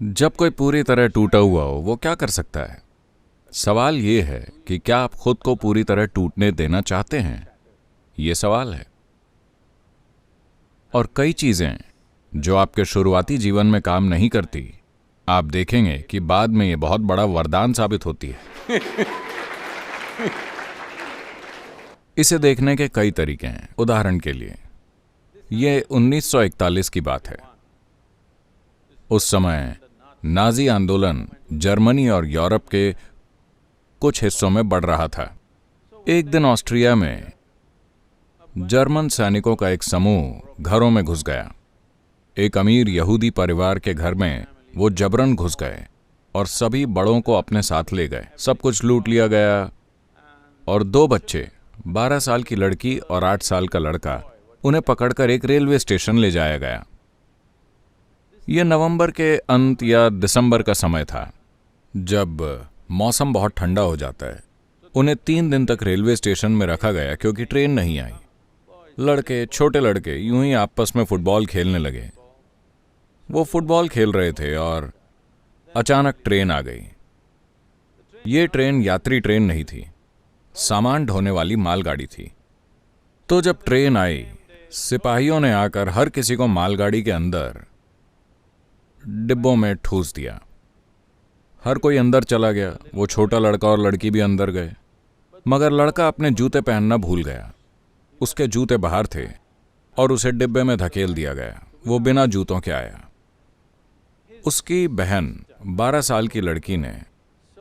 जब कोई पूरी तरह टूटा हुआ हो वो क्या कर सकता है। सवाल ये है कि क्या आप खुद को पूरी तरह टूटने देना चाहते हैं, ये सवाल है। और कई चीजें जो आपके शुरुआती जीवन में काम नहीं करती, आप देखेंगे कि बाद में ये बहुत बड़ा वरदान साबित होती है। इसे देखने के कई तरीके हैं। उदाहरण के लिए ये 1941 की बात है। उस समय नाजी आंदोलन जर्मनी और यूरोप के कुछ हिस्सों में बढ़ रहा था। एक दिन ऑस्ट्रिया में जर्मन सैनिकों का एक समूह घरों में घुस गया। एक अमीर यहूदी परिवार के घर में वो जबरन घुस गए और सभी बड़ों को अपने साथ ले गए। सब कुछ लूट लिया गया और दो बच्चे, 12 साल की लड़की और 8 साल का लड़का, उन्हें पकड़कर एक रेलवे स्टेशन ले जाया गया। यह नवंबर के अंत या दिसंबर का समय था, जब मौसम बहुत ठंडा हो जाता है। उन्हें 3 दिन तक रेलवे स्टेशन में रखा गया क्योंकि ट्रेन नहीं आई। लड़के, छोटे लड़के, यूं ही आपस में फुटबॉल खेलने लगे। वो फुटबॉल खेल रहे थे और अचानक ट्रेन आ गई। ये ट्रेन यात्री ट्रेन नहीं थी, सामान ढोने वाली मालगाड़ी थी। तो जब ट्रेन आई, सिपाहियों ने आकर हर किसी को मालगाड़ी के अंदर डिब्बों में ठूस दिया। हर कोई अंदर चला गया। वो छोटा लड़का और लड़की भी अंदर गए, मगर लड़का अपने जूते पहनना भूल गया। उसके जूते बाहर थे और उसे डिब्बे में धकेल दिया गया। वो बिना जूतों के आया। उसकी बहन, 12 साल की लड़की, ने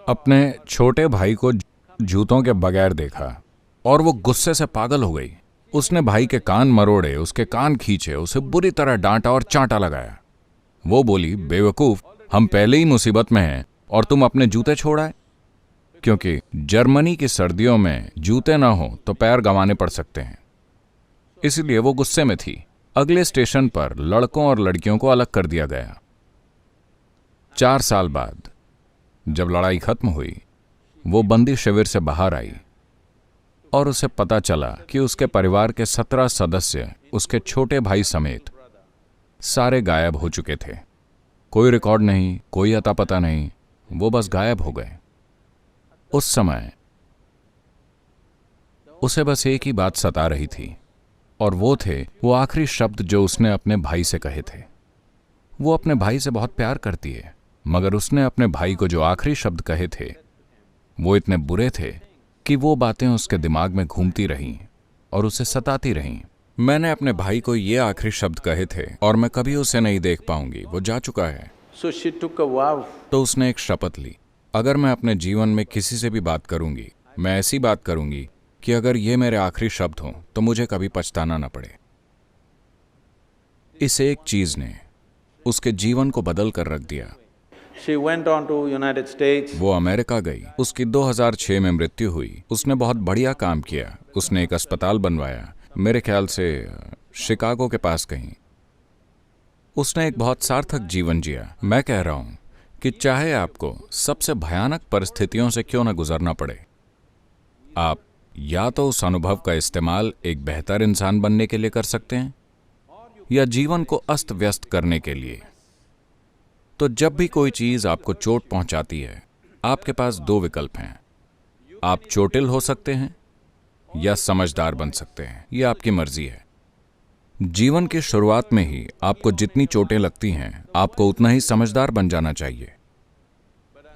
अपने छोटे भाई को जूतों के बगैर देखा और वो गुस्से से पागल हो गई। उसने भाई के कान मरोड़े, उसके कान खींचे, उसे बुरी तरह डांटा और चांटा लगाया। वो बोली, बेवकूफ, हम पहले ही मुसीबत में हैं और तुम अपने जूते छोड़ आए। क्योंकि जर्मनी की सर्दियों में जूते ना हो तो पैर गंवाने पड़ सकते हैं, इसलिए वो गुस्से में थी। अगले स्टेशन पर लड़कों और लड़कियों को अलग कर दिया गया। 4 साल बाद जब लड़ाई खत्म हुई, वो बंदी शिविर से बाहर आई और उसे पता चला कि उसके परिवार के 17 सदस्य, उसके छोटे भाई समेत, सारे गायब हो चुके थे। कोई रिकॉर्ड नहीं, कोई अता पता नहीं, वो बस गायब हो गए। उस समय उसे बस एक ही बात सता रही थी, और वो आखिरी शब्द जो उसने अपने भाई से कहे थे। वो अपने भाई से बहुत प्यार करती है, मगर उसने अपने भाई को जो आखिरी शब्द कहे थे वो इतने बुरे थे कि वो बातें उसके दिमाग में घूमती रहीं और उसे सताती रहीं। मैंने अपने भाई को ये आखिरी शब्द कहे थे और मैं कभी उसे नहीं देख पाऊंगी, वो जा चुका है। So she took a vow. तो उसने एक शपथ ली, अगर मैं अपने जीवन में किसी से भी बात करूंगी, मैं ऐसी बात करूंगी कि अगर ये मेरे आखिरी शब्द हों तो मुझे कभी पछताना न पड़े। इस एक चीज ने उसके जीवन को बदल कर रख दिया। She went on to United States. वो अमेरिका गई। उसकी 2006 में मृत्यु हुई। उसने बहुत बढ़िया काम किया। उसने एक अस्पताल बनवाया, मेरे ख्याल से शिकागो के पास कहीं। उसने एक बहुत सार्थक जीवन जिया। मैं कह रहा हूं कि चाहे आपको सबसे भयानक परिस्थितियों से क्यों न गुजरना पड़े, आप या तो उस अनुभव का इस्तेमाल एक बेहतर इंसान बनने के लिए कर सकते हैं या जीवन को अस्त व्यस्त करने के लिए। तो जब भी कोई चीज आपको चोट पहुंचाती है, आपके पास 2 विकल्प हैं। आप चोटिल हो सकते हैं या समझदार बन सकते हैं, यह आपकी मर्जी है। जीवन की शुरुआत में ही आपको जितनी चोटें लगती हैं, आपको उतना ही समझदार बन जाना चाहिए।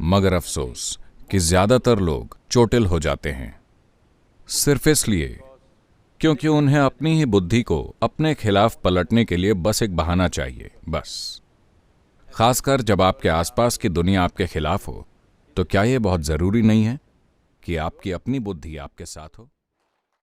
मगर अफसोस कि ज्यादातर लोग चोटिल हो जाते हैं सिर्फ इसलिए क्योंकि उन्हें अपनी ही बुद्धि को अपने खिलाफ पलटने के लिए बस एक बहाना चाहिए, बस। खासकर जब आपके आसपास की दुनिया आपके खिलाफ हो, तो क्या यह बहुत जरूरी नहीं है कि आपकी अपनी बुद्धि आपके साथ हो।